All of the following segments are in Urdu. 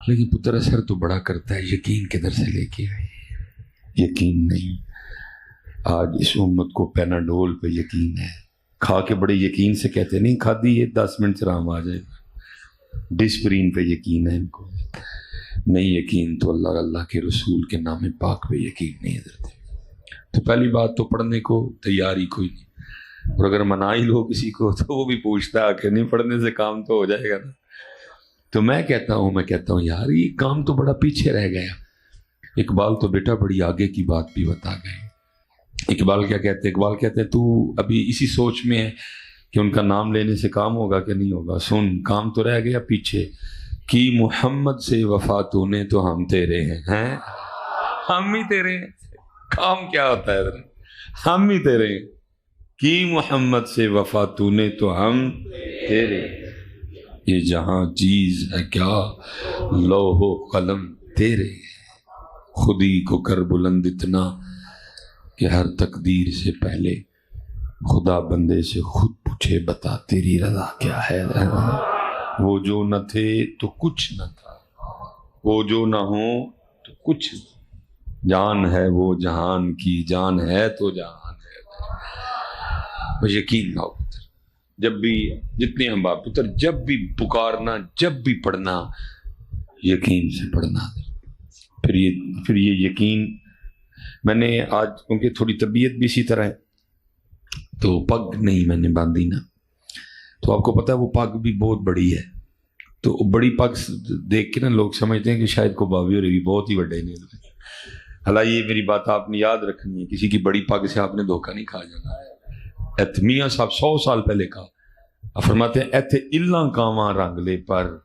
لیکن پتر اثر تو بڑا کرتا ہے، یقین کدھر سے لے کے آئے؟ یقین نہیں۔ آج اس امت کو پیناڈول پہ یقین ہے، کھا کے بڑے یقین سے کہتے نہیں کھادی یہ 10 منٹ سے آرام آ جائے گا، ڈسپرین پہ یقین ہے ان کو، نہیں یقین تو اللہ کے رسول کے نام پاک پہ یقین نہیں حضرت۔ تو پہلی بات تو پڑھنے کو تیاری کوئی نہیں، اور اگر منا ہی لو کسی کو تو وہ بھی پوچھتا ہے کہ نہیں پڑھنے سے کام تو ہو جائے گا نا۔ تو میں کہتا ہوں یار یہ کام تو بڑا پیچھے رہ گیا۔ اقبال تو بیٹا بڑی آگے کی بات بھی بتا گئے۔ اقبال کیا کہتے ہیں؟ اقبال کہتے ہیں تو ابھی اسی سوچ میں ہے کہ ان کا نام لینے سے کام ہوگا کہ نہیں ہوگا۔ سن، کام تو رہ گیا پیچھے، کی محمد سے وفا تو نے تو ہم تیرے ہیں، ہم ہی تیرے ہیں۔ کام کیا ہوتا ہے ادھر؟ ہم ہی تیرے ہیں۔ کی محمد سے وفا تو نے تو ہم تیرے، یہ جہاں چیز ہے کیا لوح و قلم تیرے، خودی کو کر بلند اتنا کہ ہر تقدیر سے پہلے خدا بندے سے خود پوچھے بتا تیری رضا کیا ہے۔ وہ جو نہ تھے تو کچھ نہ تھا، وہ جو نہ ہو تو کچھ نہ، جان ہے وہ جہان کی، جان ہے تو جہان ہے۔ بس یقین نہ ہو پتر، جب بھی جتنے ہم باپ پتر جب بھی پکارنا، جب بھی پڑھنا، یقین سے پڑھنا۔ پھر یہ یقین، میں نے آج کیونکہ تھوڑی طبیعت بھی اسی طرح ہے تو پگ نہیں میں نے باندھی نا، تو آپ کو پتہ ہے وہ پگ بھی بہت بڑی ہے، تو بڑی پگ دیکھ کے نا لوگ سمجھتے ہیں کہ شاید کو بابی اور بھی بہت ہی بڑے نہیں۔ حالانکہ یہ میری بات آپ نے یاد رکھنی ہے، کسی کی بڑی پگ سے آپ نے دھوکہ نہیں کھا جانا ہے۔ میاں صاحب 100 سال پہلے کہا، فرماتے ہیں ایتھے اللہ کاواں رنگ لے، پر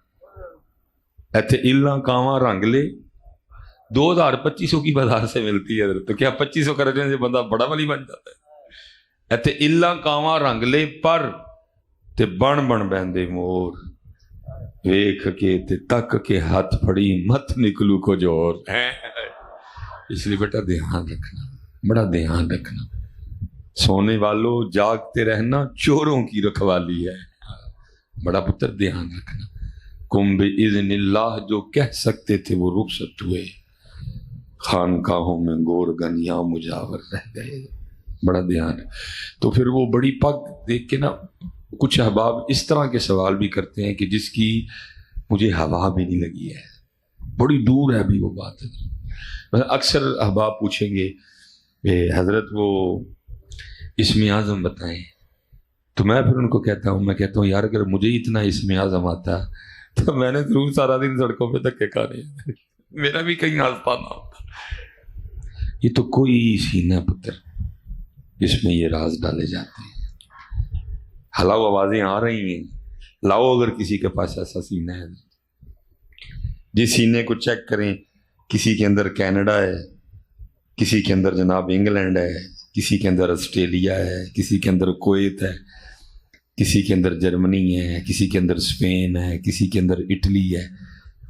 ایتھے اللہ کاواں رنگ لے 2200 کی بازار سے ملتی ہے، تو کیا 2500 کرنے سے بندہ بڑا ولی بن جاتا ہے؟ ایتھے اللہ کاواں رنگ لے پر تے بن بن بہندے مور، ویکھ کے تے تک کے ہاتھ پھڑی مت نکلو کو جور۔ اس لیے بیٹا دھیان رکھنا، بڑا دھیان رکھنا، سونے والوں جاگتے رہنا چوروں کی رکھوالی ہے، بڑا پتر دھیان رکھنا۔ کم بِإِذْنِ اللہ جو کہہ سکتے تھے وہ رخصت ہوئے، خانقاہوں میں گورگن یا مجاور رہ گئے، بڑا دھیان ہے۔ تو پھر وہ بڑی پگ دیکھ کے نا کچھ احباب اس طرح کے سوال بھی کرتے ہیں کہ جس کی مجھے ہوا بھی نہیں لگی ہے، بڑی دور ہے ابھی وہ بات ہے۔ اکثر احباب پوچھیں گے کہ حضرت وہ اسم اعظم بتائیں، تو میں پھر ان کو کہتا ہوں یار اگر مجھے اتنا اسم اعظم آتا تو میں نے ضرور سارا دن سڑکوں پہ دھکے کھانے، میرا بھی کہیں آستانہ ہوتا۔ یہ تو کوئی سینہ پتر جس میں یہ راز ڈالے جاتے ہیں۔ ہلاؤ آوازیں آ رہی ہیں، لاؤ اگر کسی کے پاس ایسا سینہ ہے، جس سینے کو چیک کریں، کسی کے اندر کینیڈا ہے، کسی کے اندر جناب انگلینڈ ہے، کسی کے اندر آسٹریلیا ہے، کسی کے اندر کویت ہے، کسی کے اندر جرمنی ہے، کسی کے اندر اسپین ہے، کسی کے اندر اٹلی ہے،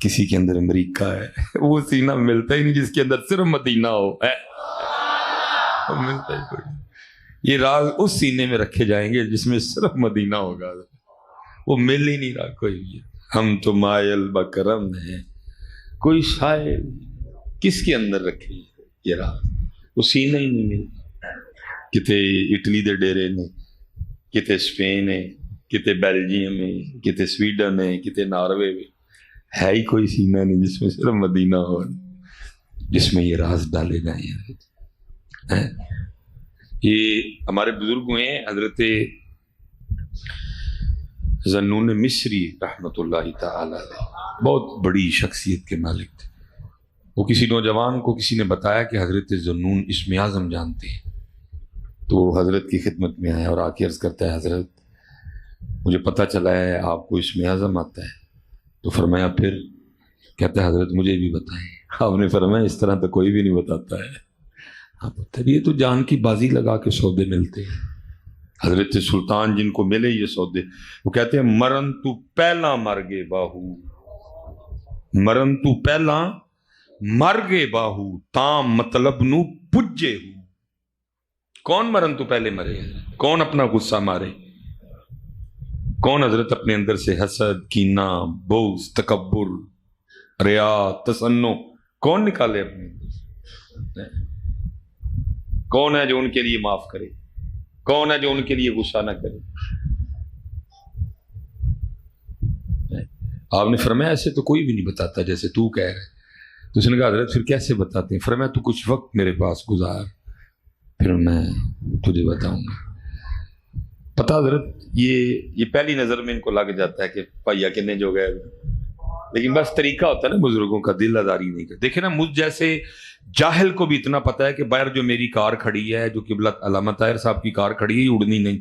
کسی کے اندر امریکہ ہے۔ وہ سینہ ملتا ہی نہیں جس کے اندر صرف مدینہ ہو، ملتا ہی کوئی۔ یہ راز اس سینے میں رکھے جائیں گے جس میں صرف مدینہ ہوگا، وہ مل ہی نہیں رہا کوئی بھی۔ ہم تو مائل بکرم ہیں، کوئی شاید کس کے اندر رکھے یہ راز، وہ سینہ ہی نہیں ملتا۔ کتے اٹلی دے ڈیرے نے، کتے اسپین ہے، کتے بیلجیم ہے، کتے سویڈن ہے، کتے ناروے میں، ہے ہی کوئی سینہ نہیں جس میں صرف مدینہ ہو، جس میں یہ راز ڈالے جائیں۔ یہ ہمارے بزرگ ہوئے ہیں حضرت ذنون مصری رحمۃ اللہ تعالی علیہ، بہت بڑی شخصیت کے مالک تھے۔ وہ کسی نوجوان کو کسی نے بتایا کہ حضرت ذنون اسم اعظم جانتے ہیں، تو وہ حضرت کی خدمت میں آیا اور آ کے عرض کرتا ہے حضرت مجھے پتہ چلا ہے آپ کو اسم اعظم آتا ہے۔ تو فرمایا پھر؟ کہتا ہے حضرت مجھے بھی بتائیں۔ آپ نے فرمایا اس طرح تو کوئی بھی نہیں بتاتا ہے، پتہ یہ تو جان کی بازی لگا کے سودے ملتے ہیں۔ حضرت سلطان جن کو ملے یہ سودے، وہ کہتے ہیں مرن تو پہلا مر گے باہو، مرن تو پہلا مر گے باہو، تام مطلب نو پجے ہو۔ کون مرن تو پہلے مرے؟ کون اپنا غصہ مارے؟ کون حضرت اپنے اندر سے حسد، کینہ، بغض، تکبر، ریا تسنو کون نکالے اپنے؟ کون ہے جو ان کے لیے معاف کرے؟ کون ہے جو ان کے لیے غصہ نہ کرے؟ آپ نے فرمایا ایسے تو کوئی بھی نہیں بتاتا جیسے تو کہہ رہے. تو اس نے کہا حضرت پھر کیسے بتاتے ہیں؟ فرمایا تو کچھ وقت میرے پاس گزار، پھر میں تجھے بتاؤں گا. پتا حضرت یہ پہلی نظر میں ان کو لگ جاتا ہے کہ پائیا کنے جو گئے، لیکن بس طریقہ ہوتا ہے نا بزرگوں کا، دل آزاری نہیں کرتے. دیکھیں نا مجھ جیسے جاہل کو بھی اتنا پتا ہے کہ باہر جو میری کار کھڑی ہے، جو قبلہ علامہ طاہر صاحب کی کار کھڑی ہے، یہ اڑنی نہیں.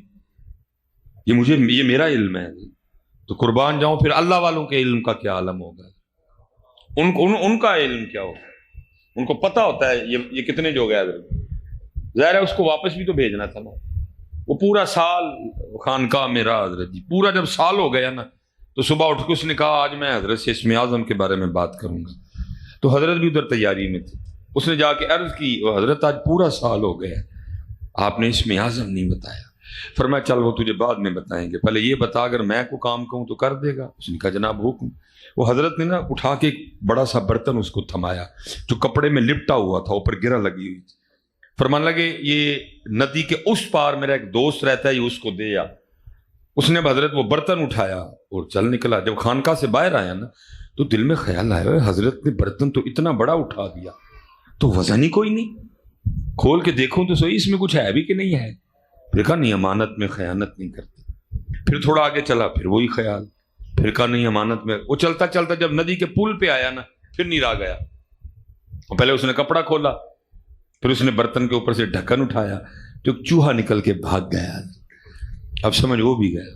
یہ میرا علم ہے. تو قربان جاؤں پھر اللہ والوں کے علم کا کیا عالم ہوگا؟ ان کا علم کیا ہوگا؟ ان کو پتا ہوتا ہے یہ کتنے جو گیا. ظاہر ہے اس کو واپس بھی تو بھیجنا تھا نا. وہ پورا سال خانقاہ میں رہا حضرت جی، پورا جب سال ہو گیا نا تو صبح اٹھ کے اس نے کہا آج میں حضرت سے اسم اعظم کے بارے میں بات کروں گا. تو حضرت بھی ادھر تیاری میں تھے. اس نے جا کے عرض کی حضرت آج پورا سال ہو گیا آپ نے اسم اعظم نہیں بتایا. فرمایا چل وہ تجھے بعد میں بتائیں گے، پہلے یہ بتا اگر میں کو کام کہوں تو کر دے گا. اس نے کہا جناب حکم. وہ حضرت نے نا اٹھا کے ایک بڑا سا برتن اس کو تھمایا جو کپڑے میں لپٹا ہوا تھا، اوپر گرہ لگی ہوئی تھی. فرمان لگے یہ ندی کے اس پار میرا ایک دوست رہتا ہے، یہ اس کو دے آ. اس نے حضرت وہ برتن اٹھایا اور چل نکلا. جب خانقاہ سے باہر آیا نا تو دل میں خیال آیا حضرت نے برتن تو اتنا بڑا اٹھا دیا تو وزن ہی کوئی نہیں. کھول کے دیکھوں تو صحیح اس میں کچھ ہے بھی کہ نہیں ہے. دیکھا نہیں امانت میں خیانت نہیں کرتے. پھر تھوڑا آگے چلا پھر وہی خیال، پھر کہا نہیں امانت میں. وہ چلتا چلتا جب ندی کے پل پہ آیا نا پھر نیرا گیا. پہلے اس نے کپڑا کھولا، پھر اس نے برتن کے اوپر سے ڈھکن اٹھایا تو چوہا نکل کے بھاگ گیا. اب سمجھ وہ بھی گیا.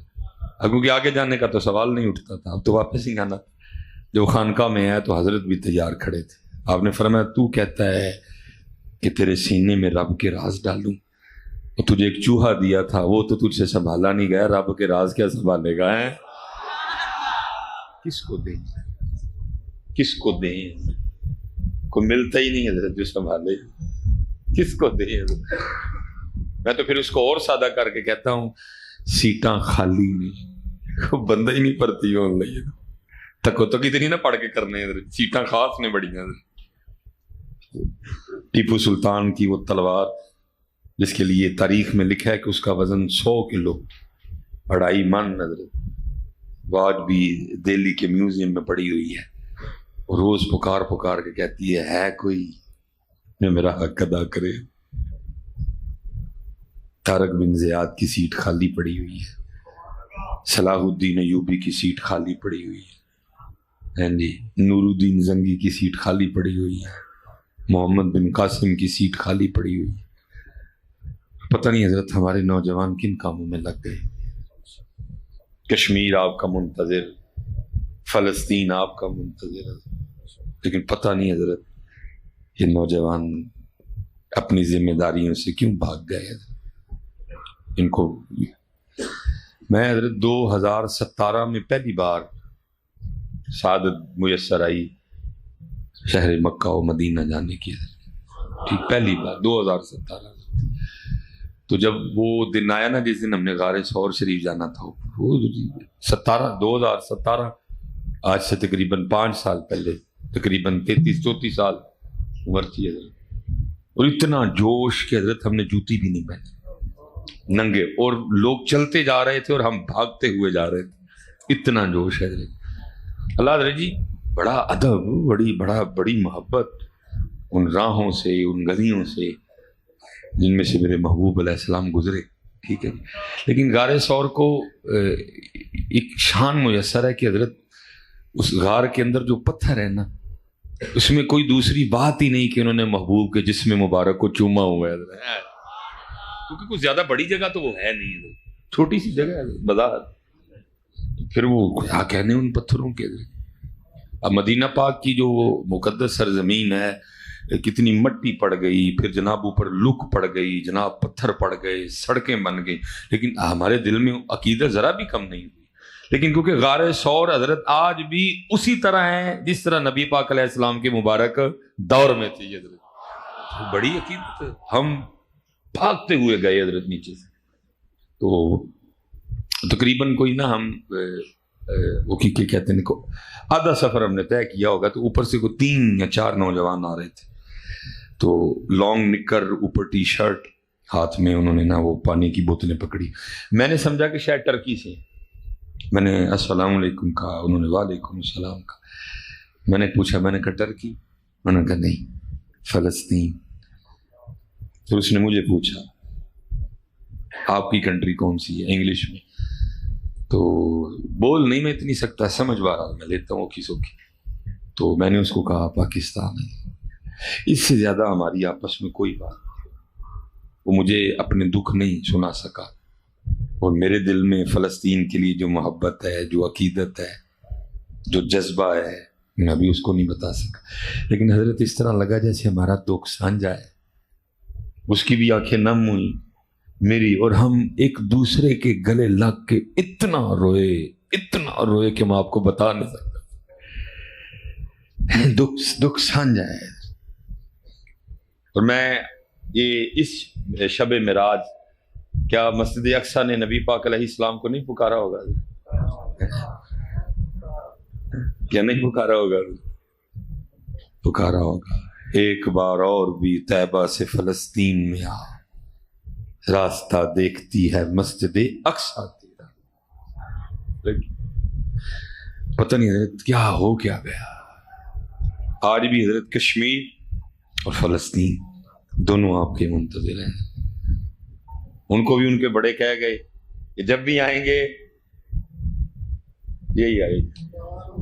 اب کیونکہ آگے جانے کا تو سوال نہیں اٹھتا تھا، اب تو واپس ہی آنا. جو خانقاہ میں آیا تو حضرت بھی تیار کھڑے تھے. آپ نے فرمایا تو کہتا ہے کہ تیرے سینے میں رب کے راز ڈالوں، تو تجھے ایک چوہا دیا تھا وہ تو تجھ سے سنبھالا نہیں گیا، رب کے راز کیا سنبھالے گا؟ ہے کس کو دیں؟ کس کو دیں؟ کوئی ملتا ہی نہیں حضرت جو سنبھالے. کس کو دیں؟ میں تو پھر اس کو اور سادہ کر کے کہتا ہوں سیٹاں خالی نہیں، بندہ ہی نہیں پڑتی ہو تکو تک اتنی نہ پڑھ کے کرنے حضرت. سیٹاں خاص نے بڑی ہیں. ٹیپو سلطان کی وہ تلوار جس کے لیے تاریخ میں لکھا ہے کہ اس کا وزن 100 کلو 2.5 من حضرت، وہ آج بھی دہلی کے میوزیم میں پڑی ہوئی ہے. روز پکار پکار کے کہتی ہے کوئی جو میرا حق ادا کرے. طارق بن زیاد کی سیٹ خالی پڑی ہوئی ہے، صلاح الدین ایوبی کی سیٹ خالی پڑی ہوئی ہے جی، نور الدین زنگی کی سیٹ خالی پڑی ہوئی ہے، محمد بن قاسم کی سیٹ خالی پڑی ہوئی ہے. پتہ نہیں حضرت ہمارے نوجوان کن کاموں میں لگ گئے. کشمیر آپ کا منتظر، فلسطین آپ کا منتظر، لیکن پتہ نہیں حضرت یہ نوجوان اپنی ذمہ داریوں سے کیوں بھاگ گئے. ان کو میں حضرت 2017 میں پہلی بار سعادت میسر آئی شہر مکہ و مدینہ جانے کی، ٹھیک پہلی بار 2017. تو جب وہ دن آیا نا جس دن ہم نے غار ثور شریف جانا تھا، وہ 2017 آج سے تقریباً 5 سال پہلے، تقریباً 33-34 سال عمر تھی حضرت. اور اتنا جوش کہ حضرت ہم نے جوتی بھی نہیں پہنی، ننگے، اور لوگ چلتے جا رہے تھے اور ہم بھاگتے ہوئے جا رہے تھے. اتنا جوش ہے حضرت. اللہ حضرت جی بڑا ادب، بڑی محبت ان راہوں سے، ان گلیوں سے جن میں سے میرے محبوب علیہ السلام گزرے. ٹھیک ہے، لیکن غار ثور کو ایک شان میسر ہے کہ حضرت اس غار کے اندر جو پتھر ہے نا اس میں کوئی دوسری بات ہی نہیں کہ انہوں نے محبوب کے جسم مبارک کو چوما ہوا ہے. کیونکہ کوئی زیادہ بڑی جگہ تو وہ ہے نہیں، چھوٹی سی جگہ ہے بازار. پھر وہ کیا کہنے ان پتھروں کے. اب مدینہ پاک کی جو مقدس سرزمین ہے کتنی مٹی پڑ گئی، پھر جناب اوپر لک پڑ گئی، جناب پتھر پڑ گئے، سڑکیں بن گئی، لیکن ہمارے دل میں عقیدت ذرا بھی کم نہیں ہوئی. لیکن کیونکہ غار ثور حضرت آج بھی اسی طرح ہے جس طرح نبی پاک علیہ السلام کے مبارک دور میں تھی حضرت. بڑی عقیدت. ہم بھاگتے ہوئے گئے حضرت نیچے سے. تو تقریباً کوئی نا ہم وہ کی کہتے ہیں کو آدھا سفر ہم نے طے کیا ہوگا تو اوپر سے کوئی 3 یا 4 نوجوان آ رہے تھے، تو لانگ نکر اوپر ٹی شرٹ، ہاتھ میں انہوں نے نا وہ پانی کی بوتلیں پکڑی. میں نے سمجھا کہ شاید ٹرکی سے. میں نے السلام علیکم کہا، انہوں نے وعلیکم السلام کہا. میں نے پوچھا، میں نے کہا ٹرکی؟ انہوں نے کہا نہیں، فلسطین. پھر اس نے مجھے پوچھا آپ کی کنٹری کون سی ہے، انگلش میں. تو بول نہیں میں اتنی سکتا، سمجھ رہا میں لیتا ہوں اوکھی سوکھی. تو میں نے اس کو کہا پاکستان ہے. اس سے زیادہ ہماری آپس میں کوئی بات نہیں. وہ مجھے اپنے دکھ نہیں سنا سکا، اور میرے دل میں فلسطین کے لیے جو محبت ہے، جو عقیدت ہے، جو جذبہ ہے، میں ابھی اس کو نہیں بتا سکا. لیکن حضرت اس طرح لگا جیسے ہمارا دکھ سانجھا ہے. اس کی بھی آنکھیں نم ہوئی میری، اور ہم ایک دوسرے کے گلے لگ کے اتنا روئے کہ میں آپ کو بتا نہیں سکتا. دکھ سانجھا ہے. اور میں یہ اس شب معراج، کیا مسجد اقصیٰ نے نبی پاک علیہ السلام کو نہیں پکارا ہوگا؟ کیا نہیں پکارا ہوگا؟ پکارا ہوگا. ایک بار اور بھی طیبہ سے فلسطین میں آ، راستہ دیکھتی ہے مسجد اقصیٰ تیرا. پتہ نہیں حضرت کیا ہو کیا گیا. آج بھی حضرت کشمیر اور فلسطین دونوں آپ کے منتظر ہیں. ان کو بھی ان کے بڑے کہہ گئے کہ جب بھی آئیں گے یہی آئے.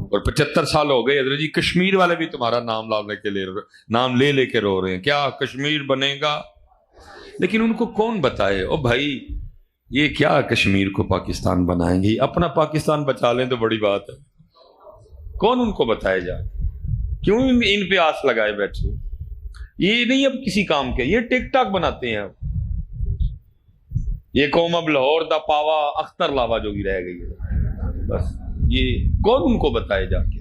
اور 75 سال ہو گئے حضرت جی، کشمیر والے بھی تمہارا نام نام لے کے رو رہے ہیں، کیا کشمیر بنے گا؟ لیکن ان کو کون بتائے، او بھائی یہ کیا کشمیر کو پاکستان بنائیں گے، اپنا پاکستان بچا لیں تو بڑی بات ہے. کون ان کو بتائے جائے؟ کیوں ان پہ آس لگائے بیٹھے؟ یہ نہیں اب کسی کام کے، یہ ٹک ٹاک بناتے ہیں. اب یہ قوم اب لاہور دا پاوا اختر لاوا جو بھی رہ گئی ہے بس. یہ کون ان کو بتائے جا کے،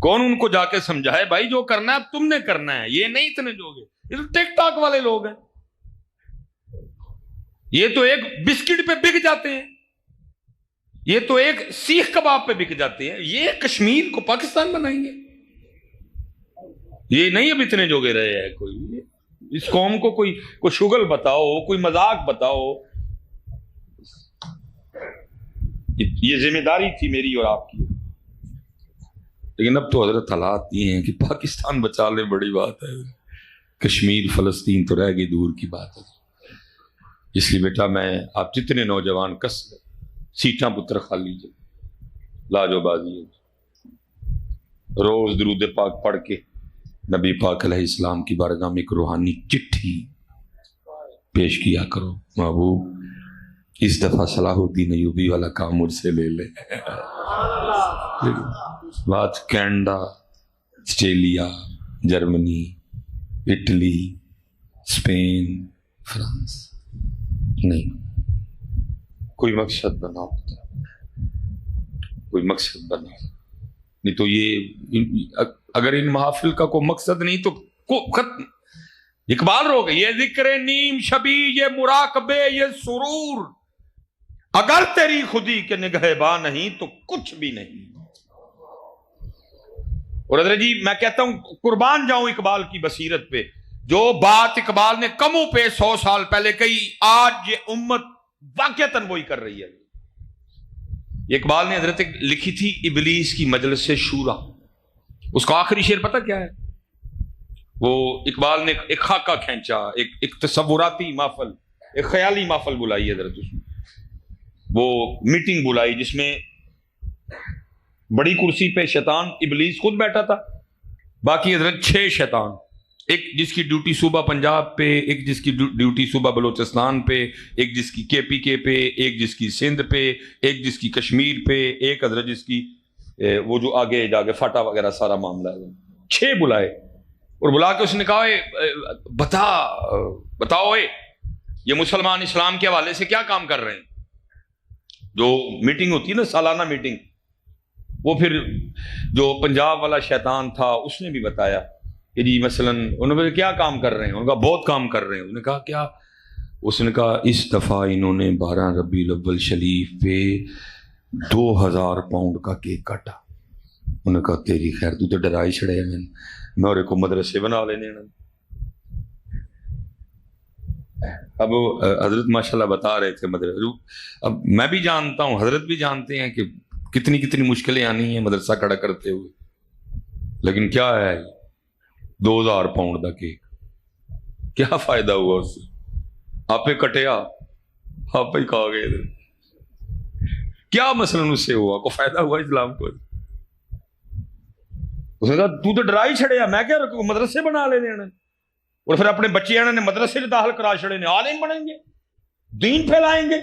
کون ان کو جا کے سمجھائے بھائی جو کرنا ہے اب تم نے کرنا ہے، یہ نہیں اتنے جو گے. یہ تو ٹک ٹاک والے لوگ ہیں. یہ تو ایک بسکٹ پہ بک جاتے ہیں، یہ تو ایک سیخ کباب پہ بک جاتے ہیں. یہ کشمیر کو پاکستان بنائیں گے؟ یہ نہیں اب اتنے جوگے رہے ہیں. کوئی اس قوم کو کوئی شغل بتاؤ، کوئی مذاق بتاؤ. یہ ذمہ داری تھی میری اور آپ کی. لیکن اب تو حضرت حالات یہ ہیں کہ پاکستان بچا لے بڑی بات ہے، کشمیر فلسطین تو رہ گئی دور کی بات ہے. اس لیے بیٹا میں آپ جتنے نوجوان کس سیٹاں پتر کھا لیجیے، لاجو بازی روز درود پاک پڑھ کے نبی پاک علیہ السلام کی بارگاہ میں ایک روحانی چٹھی پیش کیا کرو. محبوب اس دفعہ صلاح الدین ایوبی والا کام مجھ سے لے لے. بات Canada, Australia, Germany, Italy, Spain, France نہیں. کوئی مقصد بناؤ، کوئی مقصد بناؤ. نہیں تو یہ اگر ان محافل کا کوئی مقصد نہیں تو ختم. اقبال رو گئے، یہ ذکر نیم شبی، یہ مراقبے، یہ سرور، اگر تیری خودی کے نگہباں نہیں تو کچھ بھی نہیں. اور حضرت جی میں کہتا ہوں قربان جاؤں اقبال کی بصیرت پہ. جو بات اقبال نے کموں پہ 100 سال پہلے کہی، آج یہ امت واقعتاً وہی کر رہی ہے. اقبال نے حضرت لکھی تھی ابلیس کی مجلس شورا. اس کا آخری شعر پتہ کیا ہے؟ وہ اقبال نے ایک خاکہ کھینچا، ایک تصوراتی محفل، ایک خیالی محفل بلائی حضرت. اس میں وہ میٹنگ بلائی جس میں بڑی کرسی پہ شیطان ابلیس خود بیٹھا تھا، باقی حضرت 6 شیطان، ایک جس کی ڈیوٹی صوبہ پنجاب پہ، ایک جس کی ڈیوٹی صوبہ بلوچستان پہ، ایک جس کی KPK پہ، ایک جس کی سندھ پہ، ایک جس کی کشمیر پہ، ایک حضرت جس کی وہ جو آگے جا کے فاٹا وغیرہ سارا معاملہ ہے. 6 بلائے اور بلا کے اس نے کہا بتاؤ یہ مسلمان اسلام کے حوالے سے کیا کام کر رہے ہیں. جو میٹنگ ہوتی ہے نا سالانہ میٹنگ، وہ پھر جو پنجاب والا شیطان تھا اس نے بھی بتایا کہ جی مثلا انہوں نے کیا کام کر رہے ہیں. انہوں نے کہا بہت کام کر رہے ہیں. انہوں نے کہا کیا؟ اس نے کہا اس دفعہ انہوں نے 12 ربیع الاول شریف پہ 2000 پاؤنڈ کا کیک کاٹا. انہوں نے کہا تیری خیر تو ڈرا ہی چھڑے میں اور کو مدرسے بنا لینے. اب حضرت ماشاءاللہ بتا رہے تھے مدرسے. اب میں بھی جانتا ہوں، حضرت بھی جانتے ہیں کہ کتنی کتنی مشکلیں آنی ہیں مدرسہ کھڑا کرتے ہوئے، لیکن کیا ہے 2000 پاؤنڈ کا کیک، کیا فائدہ ہوا اس سے؟ آپ کٹیا آپ ہی کھا گئے، کیا مثلاً اس سے ہوا؟ کو فائدہ ہوا اسلام کو؟ اس نے کہا تو ڈرا ہی چھڑیا، میں کیا رکھوں، مدرسے بنا لینے اور پھر اپنے بچے نے مدرسے میں داخل کرا چھڑے نے، عالم بنیں گے، دین پھیلائیں گے.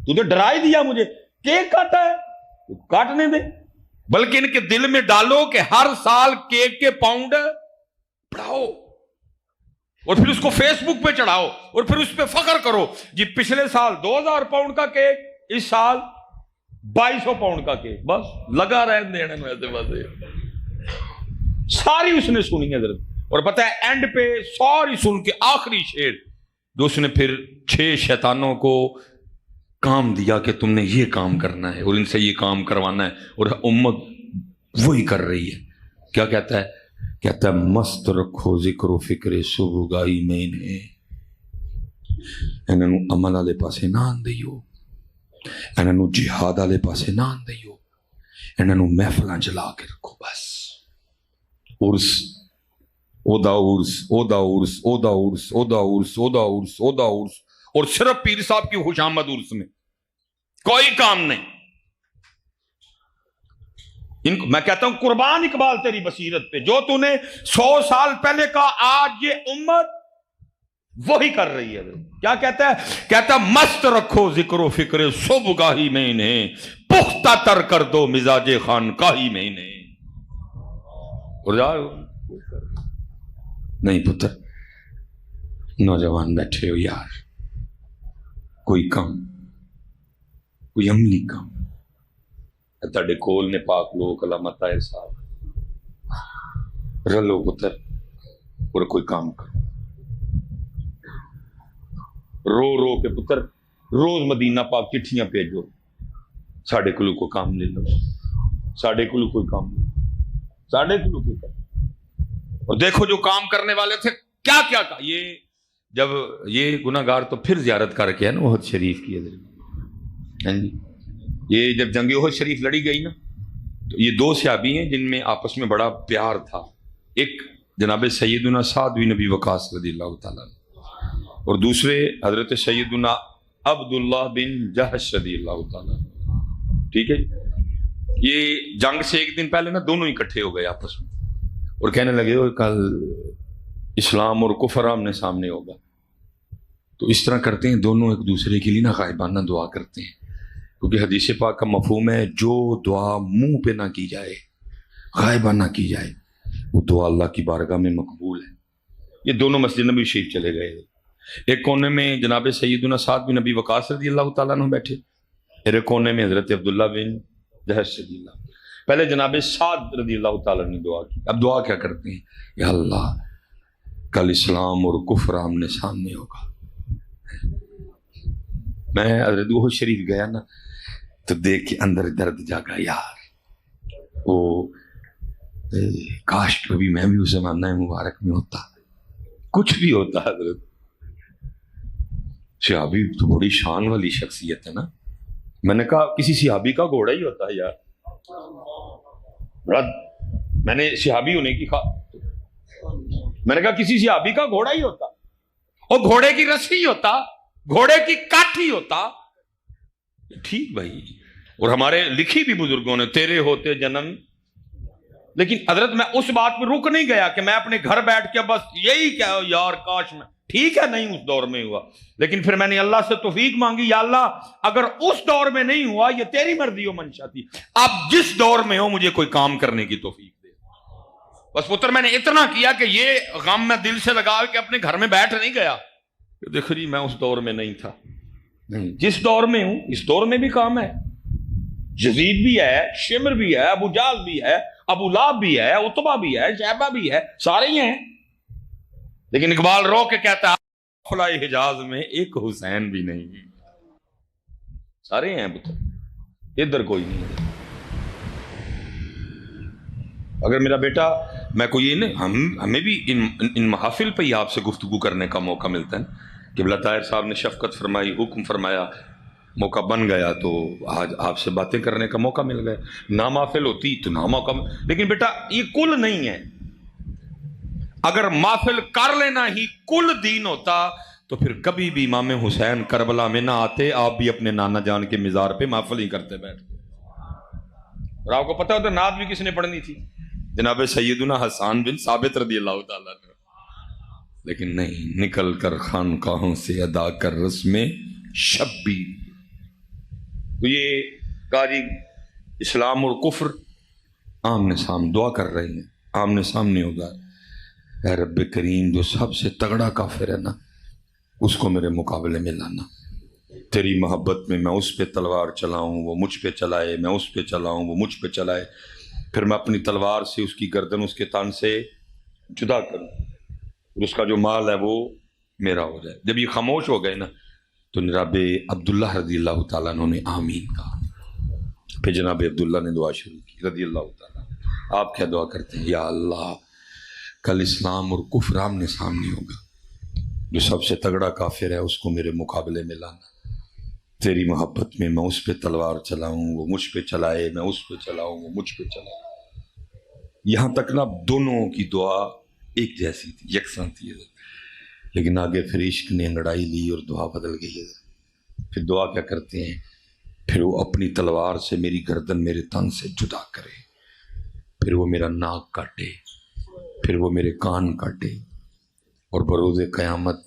تو ڈرا ہی دیا مجھے، کیک کاٹا ہے تو کاٹنے دے، بلکہ ان کے دل میں ڈالو کہ ہر سال کیک کے پاؤنڈ بڑھاؤ اور پھر اس کو فیس بک پہ چڑھاؤ اور پھر اس پہ فخر کرو جی پچھلے سال 2000 پاؤنڈ کا کیک، اس سال 2200 پاؤنڈ کا کیک. بس لگا رہے دینے میں ایسے باتیں ساری اس نے سنی حضرت. اور پتہ ہے اینڈ پہ ساری سن کے آخری شعر جو اس نے پھر 6 شیطانوں کو کام دیا کہ تم نے یہ کام کرنا ہے اور ان سے یہ کام کروانا ہے، اور امت وہی کر رہی ہے. کیا کہتا ہے؟ کہتا ہے مست رکھو ذکر و فکر صبح گائی میں نے، انہوں عمل والے پاسے نہ آندئیو، انہوں جہاد والے پاسے نہ آندئیو، انہوں محفلاں جلا کے رکھو. بس عرس اودا عرس اودا عرس اودا عرس اودا عرس اودا عرس اودا عرس، اور صرف پیر صاحب کی خوش آمد عرس میں، کوئی کام نہیں. میں کہتا ہوں قربان اقبال تیری بصیرت پہ، جو تو نے 100 سال پہلے کا آج یہ امت وہی کر رہی ہے. کیا کہتا ہے؟ کہتا ہے مست رکھو ذکر و فکر صبح گاہی میں انہیں، پختہ تر کر دو مزاج خانقاہی میں انہیں. اور جاؤ نہیں پتر، نوجوان بیٹھے ہو یار، کوئی کام، کوئی عملی کام تھے کول نے پاک لوگ علامت طاہر صاحب رلو پتر اور کوئی کام کرو. رو رو کے پتر روز مدینہ پاک چٹھیاں بھیجو، ساڑھے کلو کو کام لے لو، ساڑھے کلو کوئی کام لے لو، ساڑھے کلو کوئی کام. اور دیکھو جو کام کرنے والے تھے کیا کیا کہا. یہ جب یہ گناہ گار تو پھر زیارت کر کے ہے نا احد شریف کی، یہ جب جنگ احد شریف لڑی گئی نا تو یہ 2 صحابی ہیں جن میں آپس میں بڑا پیار تھا. ایک جناب سیدنا سعد بن نبی وقاص رضی اللہ تعالیٰ اور دوسرے حضرت سیدنا عبداللہ بن جہش رضی اللہ تعالیٰ. ٹھیک ہے، یہ جنگ سے ایک دن پہلے نا دونوں اکٹھے ہو گئے آپس میں اور کہنے لگے کل اسلام اور کفر آمنے سامنے ہوگا. تو اس طرح کرتے ہیں دونوں ایک دوسرے کے لیے نا غائبانہ دعا کرتے ہیں، کیونکہ حدیث پاک کا مفہوم ہے جو دعا منہ پہ نہ کی جائے، غائبانہ کی جائے، وہ دعا اللہ کی بارگاہ میں مقبول ہے. یہ دونوں مسجد نبی شریف چلے گئے. ایک کونے میں جناب سیدنا سعد بن نبی وقاص رضی اللہ تعالیٰ عنہ بیٹھے، ایک کونے میں حضرت عبداللہ بن جہش رضی اللہ. پہلے جناب سعد رضی اللہ تعالیٰ نے دعا کی. اب دعا کیا کرتے ہیں؟ یا اللہ کل اسلام اور کفر آمنے سامنے ہوگا. میں حضرت احد شریف گیا نا تو دیکھ کے اندر درد جاگا یار، وہ کاش کبھی میں بھی اس زمانہ مبارک میں ہوتا، کچھ بھی ہوتا. حضرت صحابی تو بڑی شان والی شخصیت ہے نا. میں نے کہا کسی صحابی کا گھوڑا ہی ہوتا ہے یار، بڑا میں نے صحابی ہونے کی میں نے کہا کسی صحابی کا گھوڑا ہی ہوتا، اور گھوڑے کی رسی ہوتا، گھوڑے کی کاٹھی ہوتا. ٹھیک بھائی، اور ہمارے لکھی بھی بزرگوں نے تیرے ہوتے جنم. لیکن حضرت میں اس بات پہ رک نہیں گیا کہ میں اپنے گھر بیٹھ کے بس یہی کیا یار کاش میں، ٹھیک ہے نہیں اس دور میں ہوا، لیکن پھر میں نے اللہ سے توفیق مانگی، یا اللہ اگر اس دور میں نہیں ہوا یہ تیری مرضی و منشا تھی، اب جس دور میں ہو مجھے کوئی کام کرنے کی توفیق دے. بس پتر میں نے اتنا کیا کہ یہ غم میں دل سے لگا کے اپنے گھر میں بیٹھ نہیں گیا کہ دیکھو جی میں اس دور میں نہیں تھا. نہیں، جس دور میں ہوں اس دور میں بھی کام ہے. یزید بھی ہے، شمر بھی ہے، ابو جہل بھی ہے، ابو لہب بھی ہے، عتبہ بھی ہے، شیبہ بھی ہے، سارے ہی ہیں. لیکن اقبال رو کے کہتا ہے خلائے حجاز میں ایک حسین بھی نہیں، سارے ہیں پتر. ادھر کوئی نہیں ہے۔ اگر میرا بیٹا، میں کوئی یہ نہیں، ہمیں بھی ان محافل پہ ہی آپ سے گفتگو کرنے کا موقع ملتا ہے کہ بلا طاہر صاحب نے شفقت فرمائی، حکم فرمایا، موقع بن گیا تو آج آپ سے باتیں کرنے کا موقع مل گیا۔ نہ محفل ہوتی تو نہ موقع لیکن بیٹا یہ کل نہیں ہے۔ اگر محفل کر لینا ہی کل دین ہوتا تو پھر کبھی بھی امام حسین کربلا میں نہ آتے، آپ بھی اپنے نانا جان کے مزار پہ محفل ہی کرتے بیٹھ۔ اور آپ کو پتہ ہوتا نعت بھی کس نے پڑھنی تھی؟ جناب سیدنا حسان بن ثابت رضی اللہ تعالیٰ عنہ، لیکن نہیں، نکل کر خانقاہوں سے ادا کر رسم شبی۔ تو یہ کہا جی اسلام اور کفر آمنے سامنے دعا کر رہے ہیں، آمنے سامنے ہوگا، اے رب کریم جو سب سے تگڑا کافر ہے نا اس کو میرے مقابلے میں لانا، تیری محبت میں اس پہ تلوار چلاؤں وہ مجھ پہ چلائے، میں اس پہ چلاؤں وہ مجھ پہ چلائے، پھر میں اپنی تلوار سے اس کی گردن اس کے تان سے جدا کروں اور اس کا جو مال ہے وہ میرا ہو جائے۔ جب یہ خاموش ہو گئے نا تو جناب عبداللہ رضی اللہ تعالیٰ عنہ نے آمین کہا، پھر جناب عبداللہ نے دعا شروع کی رضی اللہ تعالیٰ۔ آپ کیا دعا کرتے ہیں؟ یا اللہ کل اسلام اور کفر آمنے سامنے ہوگا، جو سب سے تگڑا کافر ہے اس کو میرے مقابلے میں لانا، تیری محبت میں اس پہ تلوار چلاؤں وہ مجھ پہ چلائے، میں اس پہ چلاؤں وہ مجھ پہ چلائے۔ یہاں تک نا دونوں کی دعا ایک جیسی تھی، یکساں تھی، لیکن آگے پھر عشق نے انگڑائی لی اور دعا بدل گئی ہے۔ پھر دعا کیا کرتے ہیں؟ پھر وہ اپنی تلوار سے میری گردن میرے تن سے جدا کرے، پھر وہ میرا ناک کاٹے، پھر وہ میرے کان کاٹے، اور بروز قیامت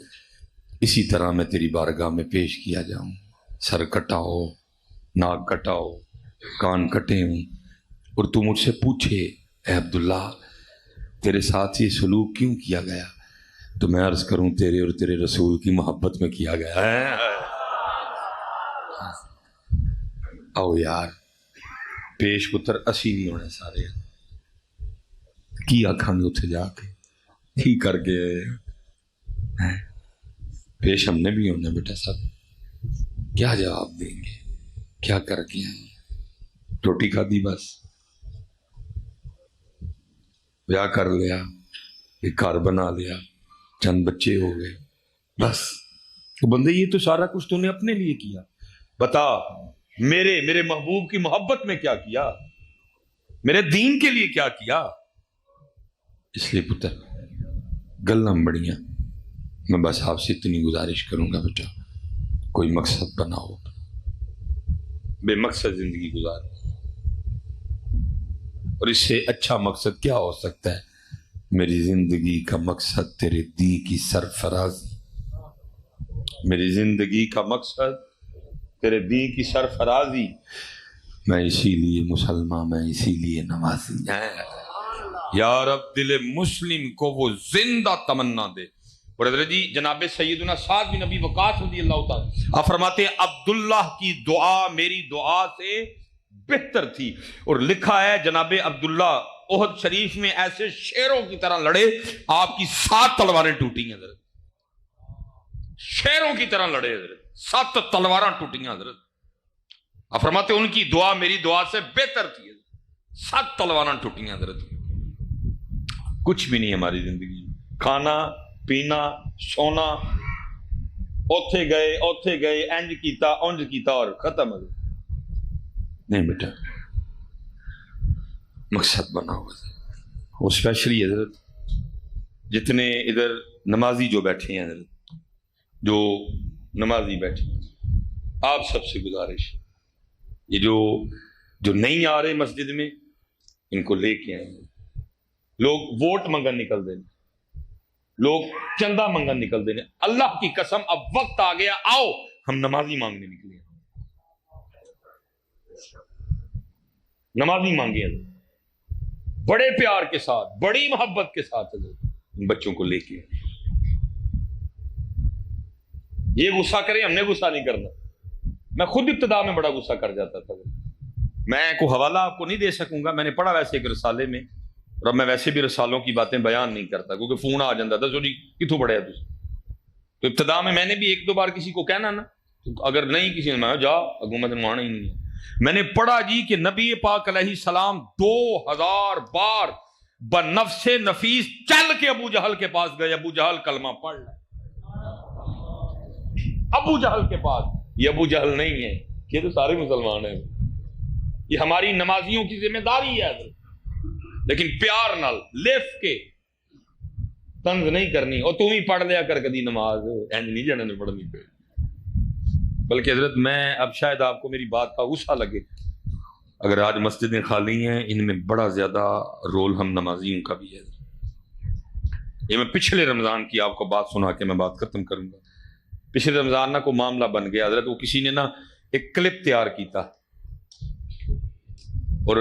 اسی طرح میں تیری بارگاہ میں پیش کیا جاؤں، سر کٹا ہو، ناک کٹا ہو، کان کٹے ہوں، اور تو مجھ سے پوچھے اے عبداللہ تیرے ساتھ یہ سلوک کیوں کیا گیا، تو میں عرض کروں تیرے اور تیرے رسول کی محبت میں کیا گیا ہے۔ آؤ یار پیش پتر اسی نہیں ہونے سارے کی آکھاں گے اتھے جا کے کی کر کے پیش ہم نے بھی ہونا بیٹا صاحب، کیا جواب دیں گے، کیا کر کے آئیں؟ روٹی کھا دی بس، بیاہ کر لیا، ایک گھر بنا لیا، چند بچے ہو گئے، بس تو بندے یہ تو سارا کچھ تو نے اپنے لیے کیا، بتا میرے محبوب کی محبت میں کیا کیا، میرے دین کے لیے کیا کیا؟ اس لیے پتر گلاں بڑیاں، میں بس آپ سے اتنی گزارش کروں گا بیٹا کوئی مقصد بناؤ، بے مقصد زندگی گزار، اور اس سے اچھا مقصد کیا ہو سکتا ہے؟ میری زندگی کا مقصد تیرے دی کی سرفرازی، میری زندگی کا مقصد تیرے دی کی سرفرازی، میں اسی لیے مسلمان، میں اسی لیے نمازی، یا رب دل مسلم کو وہ زندہ تمنا دے۔ اور حضرت جی جناب سیدنا سعد بن ابی وقاص رضی اللہ تعالیٰ آپ فرماتے ہیں عبداللہ کی دعا میری دعا سے بہتر تھی، اور لکھا ہے جناب عبداللہ احد شریف میں ایسے شیروں کی طرح لڑے، آپ کی 7 تلواریں ٹوٹی ہیں حضرت، شیروں کی طرح لڑے حضرت، 7 تلواریں ٹوٹی ہیں حضرت، آپ فرماتے ہیں ان کی دعا میری دعا سے بہتر تھی، 7 تلواریں ٹوٹی ہیں حضرت۔ کچھ بھی نہیں ہماری زندگی، کھانا پینا سونا، اوتھے گئے انج کیتا اور ختم ہو نہیں بیٹا، مقصد بناؤ۔ وہ اسپیشلی حضرت جتنے ادھر نمازی جو بیٹھے ہیں حضرت، جو نمازی بیٹھے ہیں، آپ سب سے گزارش، یہ جو نہیں آ رہے مسجد میں ان کو لے کے آئیں۔ لوگ ووٹ منگن نکل دیں، لوگ چندہ منگن نکل دیں، اللہ کی قسم اب وقت آ گیا، آؤ ہم نمازی مانگنے نکلے، نمازی مانگے ہیں بڑے پیار کے ساتھ، بڑی محبت کے ساتھ بچوں کو لے کے۔ یہ غصہ کرے، ہم نے غصہ نہیں کرنا، میں خود ابتدا میں بڑا غصہ کر جاتا تھا، میں کوئی حوالہ آپ کو نہیں دے سکوں گا، میں نے پڑھا ویسے ایک رسالے میں، اور اب میں ویسے بھی رسالوں کی باتیں بیان نہیں کرتا کیونکہ فون آ جاتا تھا، سوری کتوں پڑھیا تو ابتدا میں نے بھی 1-2 بار کسی کو کہنا نا، تو اگر نہیں کسی نے میں جا اگوں میں آنا ہی نہیں ہے، میں نے پڑھا جی کہ نبی پاک علیہ السلام 2000 بار بنفس نفیس چل کے ابو جہل کے پاس گئے. ابو جہل کلمہ پڑھ لے. ابو جہل کے پاس. یہ ابو جہل نہیں ہے، یہ تو سارے مسلمان ہیں. یہ ہماری نمازیوں کی ذمہ داری ہے، لیکن پیار نال لف کے طنز نہیں کرنی. اور تم ہی پڑھ لیا کر کدی نماز، اینج نہیں جانا نے پڑھنی پہ. بلکہ حضرت میں اب شاید آپ کو میری بات کا غصہ لگے، اگر آج مسجدیں خالی ہیں ان میں بڑا زیادہ رول ہم نمازیوں کا بھی ہے. یہ میں پچھلے رمضان کی آپ کو بات سنا کے میں بات ختم کروں گا. پچھلے رمضان نہ کو معاملہ بن گیا حضرت، وہ کسی نے نا ایک کلپ تیار کیتا اور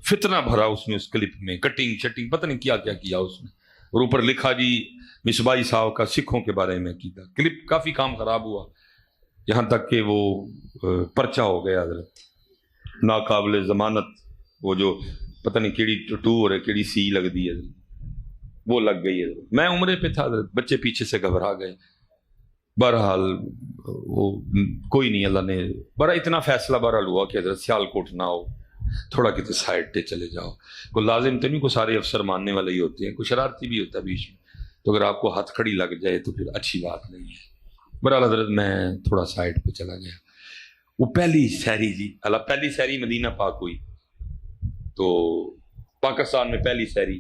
فتنہ بھرا اس میں، اس کلپ میں کٹنگ شٹنگ پتہ نہیں کیا کیا کیا اس میں، اور اوپر لکھا جی مصباحی صاحب کا سکھوں کے بارے میں کیتا. کلپ کافی کام خراب ہوا، یہاں تک کہ وہ پرچہ ہو گیا حضرت، ناقابل ضمانت. وہ جو پتہ نہیں کیڑی ٹو اور کیڑی سی لگ دی ہے وہ لگ گئی ہے. میں عمرے پہ تھا حضرت، بچے پیچھے سے گھبرا گئے. بہرحال وہ کوئی نہیں، اللہ نے بڑا اتنا فیصلہ بہرحال ہوا کہ حضرت سیال کوٹ نہ ہو، تھوڑا کتنے سائڈ پہ چلے جاؤ. کوئی لازم تو نہیں، کوئی سارے افسر ماننے والے ہی ہوتے ہیں، کوئی شرارتی بھی ہوتا ہے بیچ میں، تو اگر آپ کو ہاتھ کھڑی لگ جائے تو پھر اچھی بات نہیں ہے. بہرحال حضرت میں تھوڑا سائڈ پہ چلا گیا. وہ پہلی سحری جی اللہ، پہلی سحری مدینہ پاک ہوئی تو پاکستان میں پہلی سحری.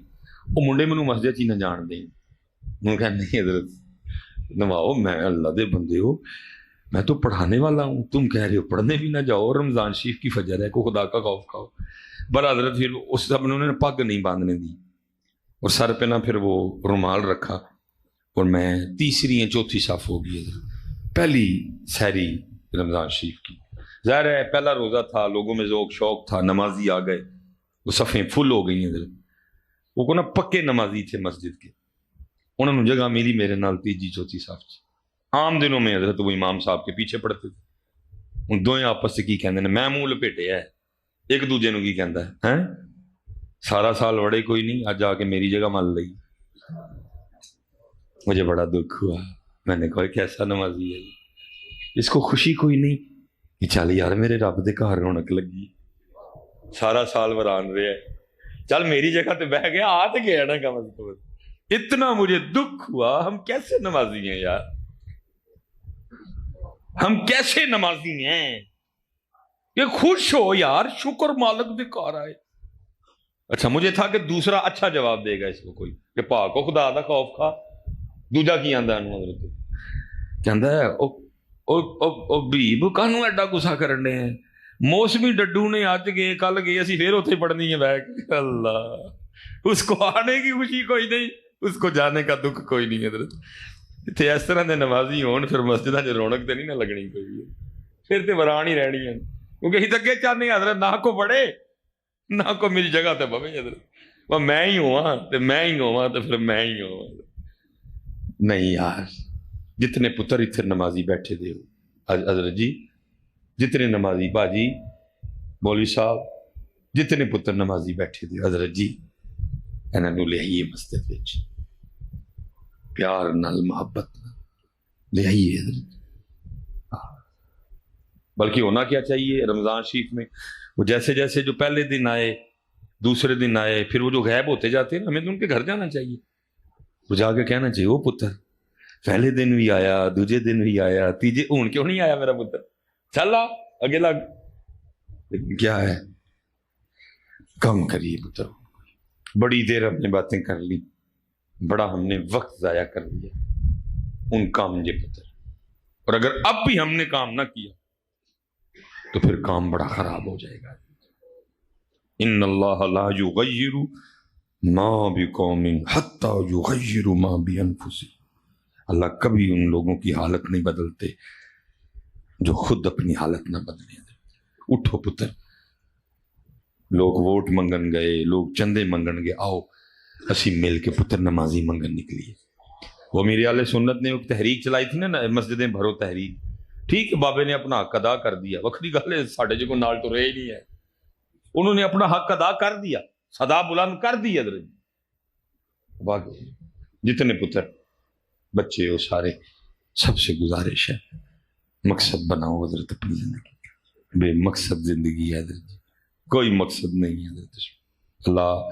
وہ منڈے منو مسجد ہی نہ جان دیں. انہوں نے کہا نہیں حضرت نواؤ، میں اللہ دے بندے ہو، میں تو پڑھانے والا ہوں، تم کہہ رہے ہو پڑھنے بھی نہ جاؤ، رمضان شریف کی فجر ہے، کو خدا کا خوف کھاؤ. بڑا حضرت پھر اس سب انہوں نے پگ نہیں باندھنے دی اور سر پہ نہ پھر وہ رومال رکھا، اور میں تیسری یا چوتھی صف ہو گئی حضرت. پہلی سحری رمضان شریف کی. ظاہر ہے پہلا روزہ تھا، لوگوں میں ذوق شوق تھا، نمازی آ گئے، وہ صفیں فل ہو گئی ہیں حضرت. وہ کو نا پکے نمازی تھے مسجد کے، انہوں نے جگہ ملی میرے نال تیجی چوتھی صف. عام دنوں میں حضرت وہ امام صاحب کے پیچھے پڑتے تھے. ان دوئیں آپس سے کی کہندے نے، میں منہ لپیٹے ہے، ایک دوجے نو کی کہندا ہے ہیں سارا سال وڑے کوئی نہیں، آج آ کے میری جگہ مل لئی. مجھے بڑا دکھ ہوا. میں نے کہا کیسا نمازی ہے، اس کو خوشی کوئی نہیں کہ چل یار میرے رب دے گھر رونق لگی، سارا سال وران رہے ہے، چل میری جگہ تے بہ گیا، آ تے گیا نا کم از کم. اتنا مجھے دکھ ہوا. ہم کیسے نمازی ہیں یار، ہم کیسے نمازی ہیں؟ کہ خوش ہو یار، شکر مالک دے کار آئے. اچھا مجھے تھا کہ دوسرا اچھا جواب دے گا اس کو کوئی کہ پاک کو خدا دا خوف کھا. دوجا کی آندا ہے حضرت، کہندا ہے او بیب کانوں ایڈا گسا کرن دے ہیں، موسمی ڈڈو نے اج گئے کل گئے، اسی پھر اتنے پڑھنی ہے بیٹھ. اللہ، اس کو آنے کی خوشی کوئی نہیں، اس کو جانے کا دکھ کوئی نہیں حضرت. اتنے اس طرح دے نمازی ہون پھر مسجداں چ رونق تے نہیں نہ لگنی کوئی بھی، پھر تے وران ہی رہنی ہے. کیونکہ ہی تک چاہتے حضرت نہ کو پڑھے نہ کو میری جگہ تے بوے حضرت، وہ میں ہی ہوا تے میں ہی ہوا تے پھر میں ہی ہوا. نہیں یار، جتنے پتر اتنے نمازی بیٹھے دے ہو حضرت جی، جتنے نمازی باجی مولوی صاحب، جتنے پتر نمازی بیٹھے دے حضرت جی، انہاں نوں لے آئیے مسجد وچ، پیار نال محبت لے آئیے حضرت. بلکہ ہونا کیا چاہیے رمضان شریف میں، وہ جیسے جیسے جو پہلے دن آئے، دوسرے دن آئے، پھر وہ جو غائب ہوتے جاتے ہیں، ہمیں تو ان کے گھر جانا چاہیے. وہ جا کے کہنا چاہیے وہ پتر پہلے دن بھی آیا، دوجے دن بھی آیا، تیجے ہوں کیوں نہیں آیا میرا پتر، چل آ اگے لگ. لیکن کیا ہے، کم کریے پتر، بڑی دیر ہم نے باتیں کر لی، بڑا ہم نے وقت ضائع کر لیا ان کام جے پتر. اور اگر اب بھی ہم نے کام نہ کیا تو پھر کام بڑا خراب ہو جائے گا. ان اللہ لا یغیر ما بقوم حتی یغیروا ما بانفسہم. اللہ کبھی ان لوگوں کی حالت نہیں بدلتے جو خود اپنی حالت نہ بدلیں. اٹھو پتر، لوگ ووٹ منگن گئے، لوگ چندے منگن گئے، آؤ اسی مل کے پتر نمازی منگن نکلیے. وہ میرے اہل سنت نے ایک تحریک چلائی تھی نا، مسجدیں بھرو تحریک، ٹھیک ہے بابے نے اپنا حق ادا کر دیا، وکری گل ہے ساڈے جو نال تو رہے ہی نہیں ہے. انہوں نے اپنا حق ادا کر دیا، صدا بلند کر دی حضرت. باقی جتنے پتر بچے ہو سارے، سب سے گزارش ہے مقصد بناؤ حضرت اپنی زندگی. بے مقصد زندگی ہے حضرت، کوئی مقصد نہیں ہے حضرت۔ اللہ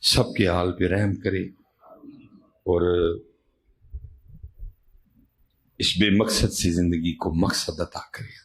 سب کے حال پہ رحم کرے اور اس بے مقصد سی زندگی کو مقصد عطا کرے۔